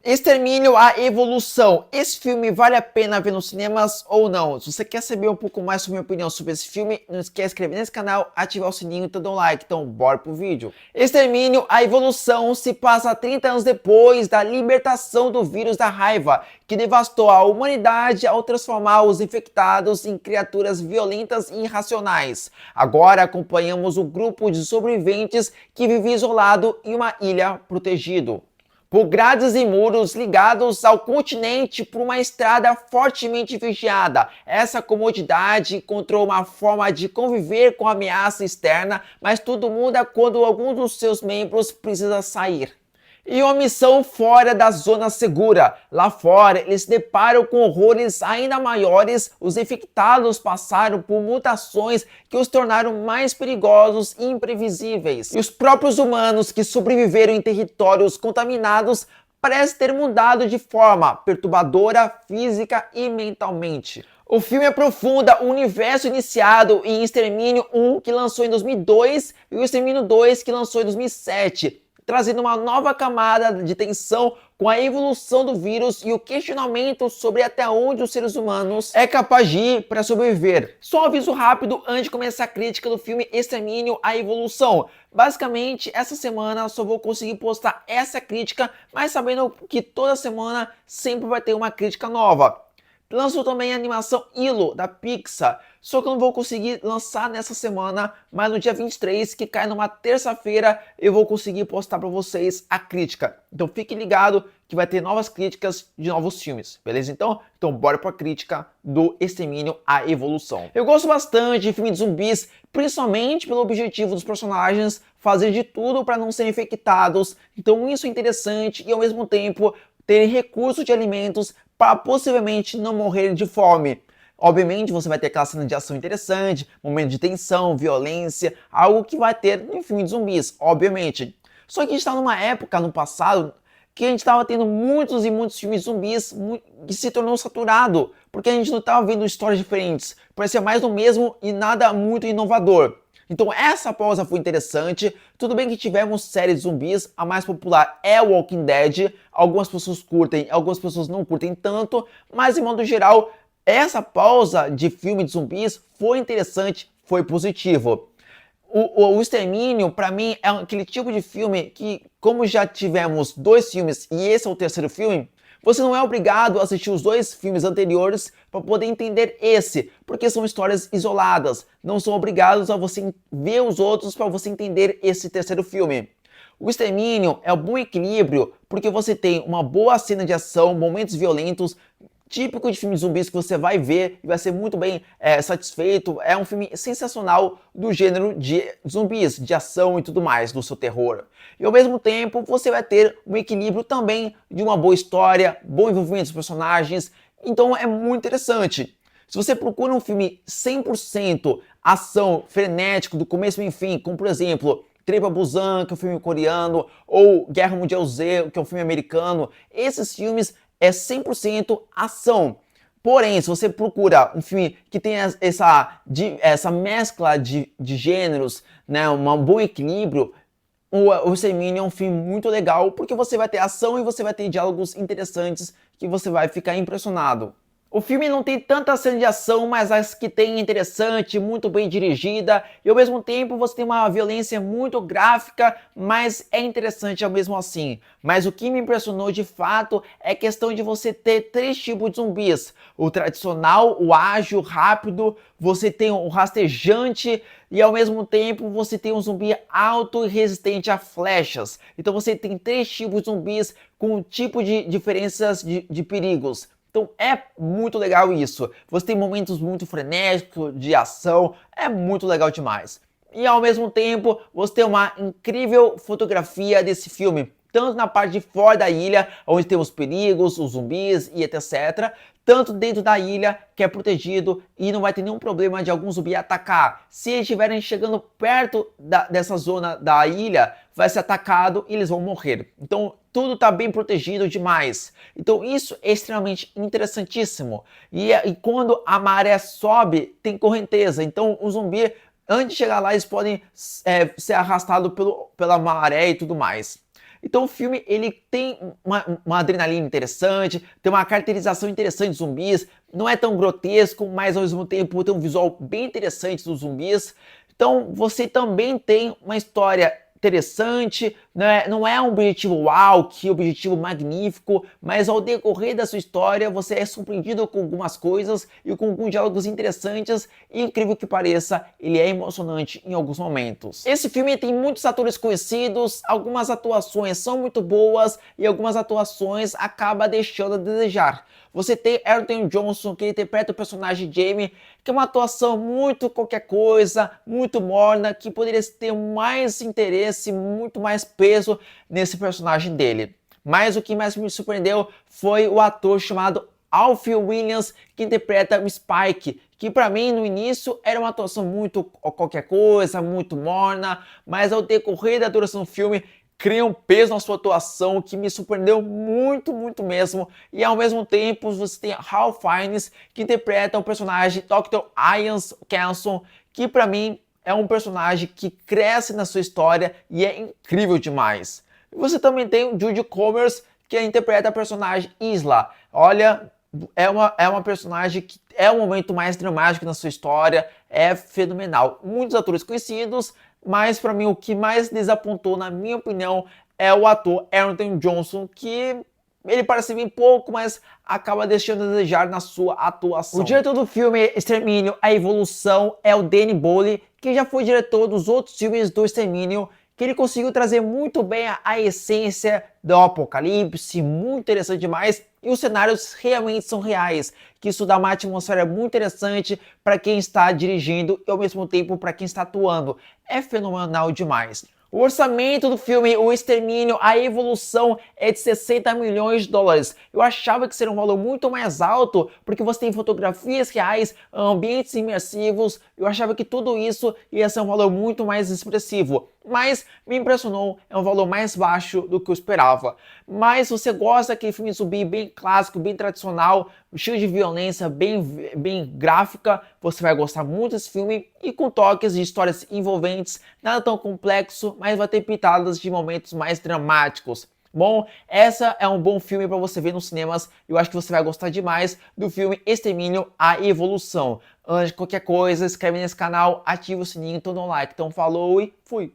Extermínio, a Evolução. Esse filme vale a pena ver nos cinemas ou não? Se você quer saber um pouco mais sobre minha opinião sobre esse filme, não esquece de se inscrever nesse canal, ativar o sininho e dar um like. Então, bora pro vídeo. Extermínio, a Evolução se passa 30 anos depois da libertação do vírus da raiva, que devastou a humanidade ao transformar os infectados em criaturas violentas e irracionais. Agora acompanhamos um grupo de sobreviventes que vive isolado em uma ilha protegido por grades e muros ligados ao continente por uma estrada fortemente vigiada. Essa comodidade encontrou uma forma de conviver com a ameaça externa, mas tudo muda quando algum dos seus membros precisa sair. E uma missão fora da zona segura. Lá fora, eles se deparam com horrores ainda maiores. Os infectados passaram por mutações que os tornaram mais perigosos e imprevisíveis. E os próprios humanos que sobreviveram em territórios contaminados parecem ter mudado de forma perturbadora, física e mentalmente. O filme aprofunda o universo iniciado em Extermínio 1, que lançou em 2002, e o Extermínio 2, que lançou em 2007. Trazendo uma nova camada de tensão com a evolução do vírus e o questionamento sobre até onde os seres humanos é capaz de ir para sobreviver. Só um aviso rápido antes de começar a crítica do filme Extermínio, a Evolução. Basicamente, essa semana só vou conseguir postar essa crítica, mas sabendo que toda semana sempre vai ter uma crítica nova. Lançou também a animação Hilo, da Pixar, só que eu não vou conseguir lançar nessa semana, mas no dia 23, que cai numa terça-feira, eu vou conseguir postar para vocês a crítica. Então fique ligado que vai ter novas críticas de novos filmes, beleza? Então bora para a crítica do Extermínio, a Evolução. Eu gosto bastante de filme de zumbis, principalmente pelo objetivo dos personagens fazer de tudo para não serem infectados. Então isso é interessante e ao mesmo tempo terem recursos de alimentos para possivelmente não morrer de fome. Obviamente você vai ter aquela cena de ação interessante, momento de tensão, violência, algo que vai ter em filme de zumbis, obviamente. Só que a gente está numa época, no passado, que a gente estava tendo muitos e muitos filmes de zumbis que se tornou saturado, porque a gente não estava vendo histórias diferentes, parecia mais do mesmo e nada muito inovador. Então essa pausa foi interessante. Tudo bem que tivemos séries de zumbis, a mais popular é Walking Dead, algumas pessoas curtem, algumas pessoas não curtem tanto, mas de modo geral, essa pausa de filme de zumbis foi interessante, foi positivo. O Extermínio, para mim, é aquele tipo de filme que, como já tivemos 2 filmes e esse é o terceiro filme, você não é obrigado a assistir os 2 filmes anteriores para poder entender esse, porque são histórias isoladas. Não são obrigados a você ver os outros para você entender esse terceiro filme. O Extermínio é um bom equilíbrio, porque você tem uma boa cena de ação, momentos violentos, típico de filmes zumbis que você vai ver e vai ser muito bem satisfeito. É um filme sensacional do gênero de zumbis, de ação e tudo mais, do seu terror. E ao mesmo tempo você vai ter um equilíbrio também de uma boa história, bom envolvimento dos personagens. Então é muito interessante. Se você procura um filme 100% ação, frenético, do começo ao fim, como por exemplo Trem para Busan, que é um filme coreano, ou Guerra Mundial Z, que é um filme americano, esses filmes é 100% ação. Porém, se você procura um filme que tem essa mescla de gêneros, né, um bom equilíbrio, o Extermínio é um filme muito legal, porque você vai ter ação e você vai ter diálogos interessantes que você vai ficar impressionado. O filme não tem tanta cena de ação, mas as que tem é interessante, muito bem dirigida, e ao mesmo tempo você tem uma violência muito gráfica, mas é interessante ao mesmo assim. Mas o que me impressionou de fato é a questão de você ter 3 tipos de zumbis. O tradicional, o ágil, rápido, você tem o rastejante e ao mesmo tempo você tem um zumbi alto e resistente a flechas. Então você tem 3 tipos de zumbis com um tipo de diferenças de perigos. Então é muito legal isso. Você tem momentos muito frenéticos de ação, é muito legal demais. E ao mesmo tempo, você tem uma incrível fotografia desse filme, tanto na parte de fora da ilha, onde tem os perigos, os zumbis e etc., tanto dentro da ilha, que é protegido e não vai ter nenhum problema de algum zumbi atacar. Se eles estiverem chegando perto dessa zona da ilha, vai ser atacado e eles vão morrer. Então tudo está bem protegido demais. Então isso é extremamente interessantíssimo. E quando a maré sobe, tem correnteza. Então o zumbi, antes de chegar lá, eles podem ser arrastados pela maré e tudo mais. Então o filme ele tem uma adrenalina interessante, tem uma caracterização interessante de zumbis, não é tão grotesco, mas ao mesmo tempo tem um visual bem interessante dos zumbis. Então você também tem uma história interessante, né? Não é um objetivo uau, que objetivo magnífico, mas ao decorrer da sua história você é surpreendido com algumas coisas e com alguns diálogos interessantes e, incrível que pareça, ele é emocionante em alguns momentos. Esse filme tem muitos atores conhecidos, algumas atuações são muito boas e algumas atuações acabam deixando a desejar. Você tem Aaron Johnson, que interpreta o personagem Jamie, que é uma atuação muito qualquer coisa, muito morna, que poderia ter mais interesse, muito mais peso nesse personagem dele. Mas o que mais me surpreendeu foi o ator chamado Alfie Williams, que interpreta o Spike, que para mim no início era uma atuação muito qualquer coisa, muito morna, mas ao decorrer da duração do filme cria um peso na sua atuação que me surpreendeu muito, muito mesmo. E ao mesmo tempo você tem Ralph Fiennes, que interpreta o personagem Dr. Ian Kenson, que para mim é um personagem que cresce na sua história e é incrível demais. E você também tem o Judy Comers, que interpreta a personagem Isla. Olha, é uma personagem que é o momento mais dramático na sua história, é fenomenal. Muitos atores conhecidos, mas para mim o que mais desapontou, na minha opinião, é o ator Aaron Johnson, que ele parece bem pouco, mas acaba deixando a desejar na sua atuação. O diretor do filme Extermínio, A Evolução é o Danny Boyle, que já foi diretor dos outros filmes do Extermínio, que ele conseguiu trazer muito bem a essência do apocalipse, muito interessante demais, e os cenários realmente são reais, que isso dá uma atmosfera muito interessante para quem está dirigindo e ao mesmo tempo para quem está atuando. É fenomenal demais. O orçamento do filme O Extermínio, A Evolução é de 60 milhões de dólares. Eu achava que seria um valor muito mais alto, porque você tem fotografias reais, ambientes imersivos, eu achava que tudo isso ia ser um valor muito mais expressivo. Mas me impressionou, é um valor mais baixo do que eu esperava. Mas se você gosta daquele filme zumbi bem clássico, bem tradicional, cheio de violência, bem gráfica, você vai gostar muito desse filme e com toques de histórias envolventes, nada tão complexo, mas vai ter pitadas de momentos mais dramáticos. Bom, essa é um bom filme para você ver nos cinemas. Eu acho que você vai gostar demais do filme Extermínio, A Evolução. Antes de qualquer coisa, inscreve nesse canal, ativa o sininho, todo um like. Então falou e fui!